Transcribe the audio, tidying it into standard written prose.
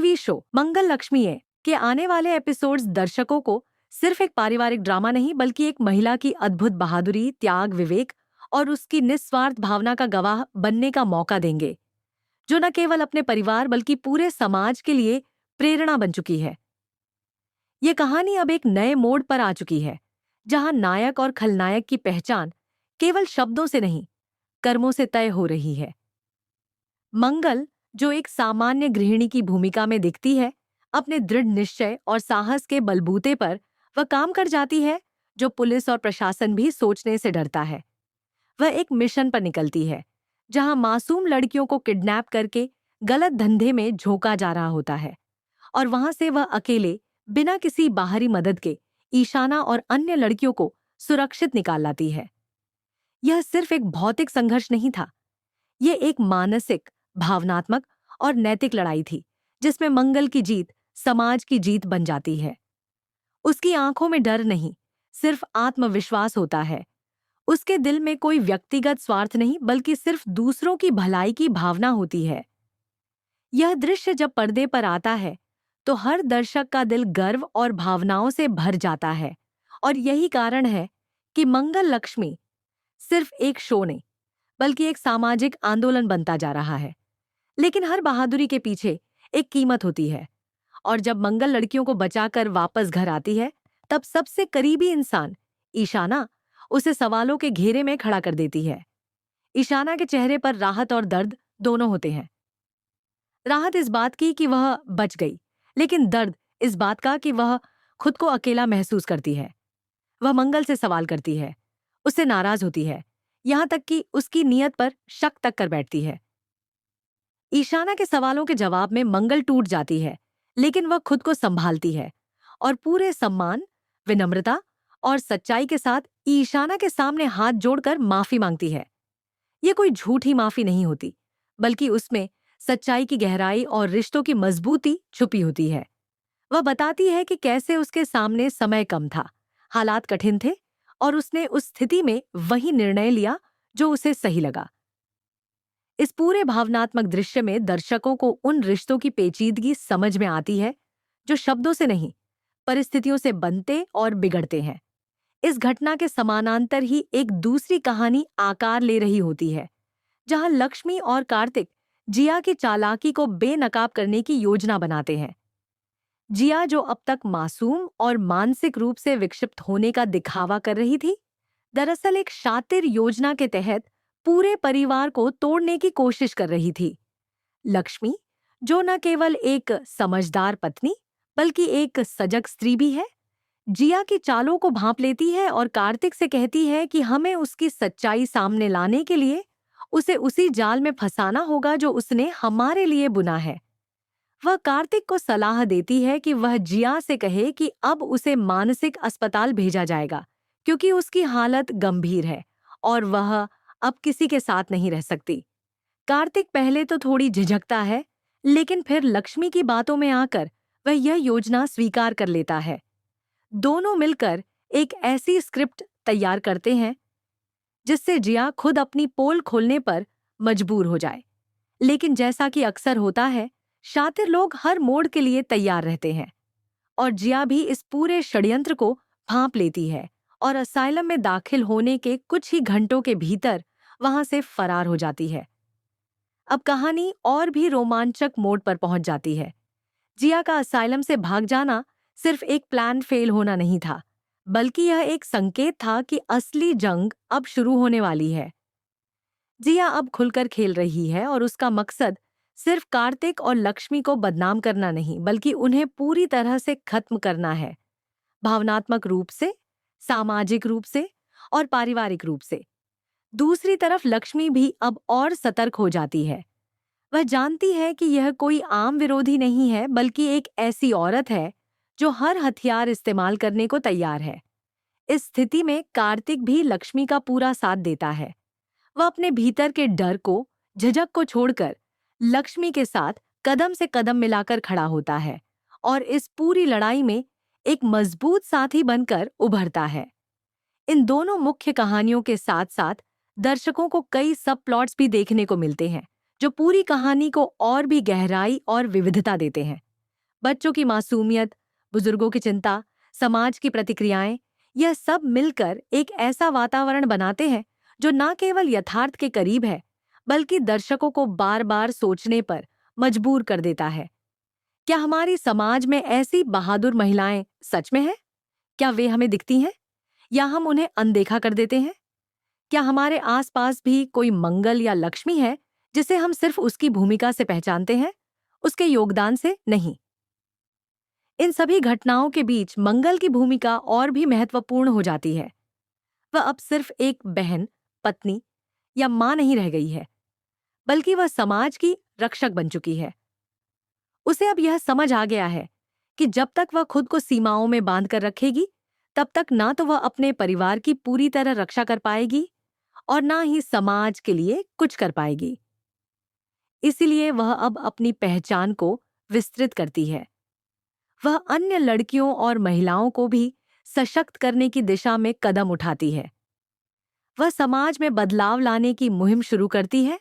TV show मंगल लक्ष्मी है के आने वाले एपिसोड्स दर्शकों को सिर्फ एक पारिवारिक ड्रामा नहीं बल्कि एक महिला की अद्भुत बहादुरी, त्याग, विवेक और उसकी निस्वार्थ भावना का गवाह बनने का मौका देंगे, जो न केवल अपने परिवार बल्कि पूरे समाज के लिए प्रेरणा बन चुकी है। ये कहानी अब एक नए मोड़ पर आ चुकी है, जहां नायक और खलनायक की पहचान केवल शब्दों से नहीं, कर्मों से तय हो रही है। मंगल, जो एक सामान्य गृहिणी की भूमिका में दिखती है, अपने दृढ़ निश्चय और साहस के बलबूते पर वह काम कर जाती है जो पुलिस और प्रशासन भी सोचने से डरता है। वह एक मिशन पर निकलती है, जहां मासूम लड़कियों को किडनैप करके गलत धंधे में झोंका जा रहा होता है, और वहां से वह अकेले, बिना किसी बाहरी मदद के, ईशाना और अन्य लड़कियों को सुरक्षित निकाल लाती है। यह सिर्फ एक भौतिक संघर्ष नहीं था, यह एक मानसिक, भावनात्मक और नैतिक लड़ाई थी, जिसमें मंगल की जीत समाज की जीत बन जाती है। उसकी आंखों में डर नहीं, सिर्फ आत्मविश्वास होता है। उसके दिल में कोई व्यक्तिगत स्वार्थ नहीं बल्कि सिर्फ दूसरों की भलाई की भावना होती है। यह दृश्य जब पर्दे पर आता है तो हर दर्शक का दिल गर्व और भावनाओं से भर जाता है, और यही कारण है कि मंगल लक्ष्मी सिर्फ एक शो नहीं बल्कि एक सामाजिक आंदोलन बनता जा रहा है। लेकिन हर बहादुरी के पीछे एक कीमत होती है, और जब मंगल लड़कियों को बचाकर वापस घर आती है, तब सबसे करीबी इंसान ईशाना उसे सवालों के घेरे में खड़ा कर देती है। ईशाना के चेहरे पर राहत और दर्द दोनों होते हैं। राहत इस बात की कि वह बच गई, लेकिन दर्द इस बात का कि वह खुद को अकेला महसूस करती है। वह मंगल से सवाल करती है, उससे नाराज होती है, यहां तक कि उसकी नीयत पर शक तक कर बैठती है। ईशाना के सवालों के जवाब में मंगल टूट जाती है, लेकिन वह खुद को संभालती है और पूरे सम्मान, विनम्रता और सच्चाई के साथ ईशाना के सामने हाथ जोड़कर माफी मांगती है। यह कोई झूठी माफी नहीं होती, बल्कि उसमें सच्चाई की गहराई और रिश्तों की मजबूती छुपी होती है। वह बताती है कि कैसे उसके सामने समय कम था, हालात कठिन थे, और उसने उस स्थिति में वही निर्णय लिया जो उसे सही लगा। इस पूरे भावनात्मक दृश्य में दर्शकों को उन रिश्तों की पेचीदगी समझ में आती है जो शब्दों से नहीं, परिस्थितियों से बनते और बिगड़ते हैं। इस घटना के समानांतर ही एक दूसरी कहानी आकार ले रही होती है, जहां लक्ष्मी और कार्तिक जिया की चालाकी को बेनकाब करने की योजना बनाते हैं। जिया, जो अब तक मासूम और मानसिक रूप से विक्षिप्त होने का दिखावा कर रही थी, दरअसल एक शातिर योजना के तहत पूरे परिवार को तोड़ने की कोशिश कर रही थी। लक्ष्मी, जो न केवल एक समझदार पत्नी बल्कि एक सजग स्त्री भी है, जिया की चालों को भांप लेती है और कार्तिक से कहती है कि हमें उसकी सच्चाई सामने लाने के लिए उसे उसी जाल में फंसाना होगा जो उसने हमारे लिए बुना है। वह कार्तिक को सलाह देती है कि वह जिया से कहे कि अब उसे मानसिक अस्पताल भेजा जाएगा, क्योंकि उसकी हालत गंभीर है और वह अब किसी के साथ नहीं रह सकती। कार्तिक पहले तो थोड़ी झिझकता है, लेकिन फिर लक्ष्मी की बातों में आकर वह यह योजना स्वीकार कर लेता है। दोनों मिलकर एक ऐसी स्क्रिप्ट तैयार करते हैं जिससे जिया खुद अपनी पोल खोलने पर मजबूर हो जाए। लेकिन जैसा कि अक्सर होता है, शातिर लोग हर मोड़ के लिए तैयार रहते हैं, और जिया भी इस पूरे षड्यंत्र को भांप लेती है और असाइलम में दाखिल होने के कुछ ही घंटों के भीतर वहां से फरार हो जाती है। अब कहानी और भी रोमांचक मोड़ पर पहुंच जाती है। जिया का असाइलम से भाग जाना सिर्फ एक प्लान फेल होना नहीं था, बल्कि यह एक संकेत था कि असली जंग अब शुरू होने वाली है। जिया अब खुलकर खेल रही है और उसका मकसद सिर्फ कार्तिक और लक्ष्मी को बदनाम करना नहीं बल्कि उन्हें पूरी तरह से खत्म करना है, भावनात्मक रूप से, सामाजिक रूप से और पारिवारिक रूप से। दूसरी तरफ लक्ष्मी भी अब और सतर्क हो जाती है। वह जानती है कि यह कोई आम विरोधी नहीं है बल्कि एक ऐसी औरत है जो हर हथियार इस्तेमाल करने को तैयार है। इस स्थिति में कार्तिक भी लक्ष्मी का पूरा साथ देता है। वह अपने भीतर के डर को, झिझक को छोड़कर लक्ष्मी के साथ कदम से कदम मिलाकर खड़ा होता है और इस पूरी लड़ाई में एक मजबूत साथी बनकर उभरता है। इन दोनों मुख्य कहानियों के साथ साथ दर्शकों को कई सब प्लॉट्स भी देखने को मिलते हैं, जो पूरी कहानी को और भी गहराई और विविधता देते हैं। बच्चों की मासूमियत, बुजुर्गों की चिंता, समाज की प्रतिक्रियाएं, यह सब मिलकर एक ऐसा वातावरण बनाते हैं जो न केवल यथार्थ के करीब है, बल्कि दर्शकों को बार बार सोचने पर मजबूर कर देता है। क्या हमारी समाज में ऐसी बहादुर महिलाएं सच में हैं? क्या वे हमें दिखती हैं या हम उन्हें अनदेखा कर देते हैं? क्या हमारे आसपास भी कोई मंगल या लक्ष्मी है जिसे हम सिर्फ उसकी भूमिका से पहचानते हैं, उसके योगदान से नहीं? इन सभी घटनाओं के बीच मंगल की भूमिका और भी महत्वपूर्ण हो जाती है। वह अब सिर्फ एक बहन, पत्नी या मां नहीं रह गई है, बल्कि वह समाज की रक्षक बन चुकी है। उसे अब यह समझ आ गया है कि जब तक वह खुद को सीमाओं में बांध कर रखेगी, तब तक ना तो वह अपने परिवार की पूरी तरह रक्षा कर पाएगी और ना ही समाज के लिए कुछ कर पाएगी। इसीलिए वह अब अपनी पहचान को विस्तृत करती है। वह अन्य लड़कियों और महिलाओं को भी सशक्त करने की दिशा में कदम उठाती है। वह समाज में बदलाव लाने की मुहिम शुरू करती है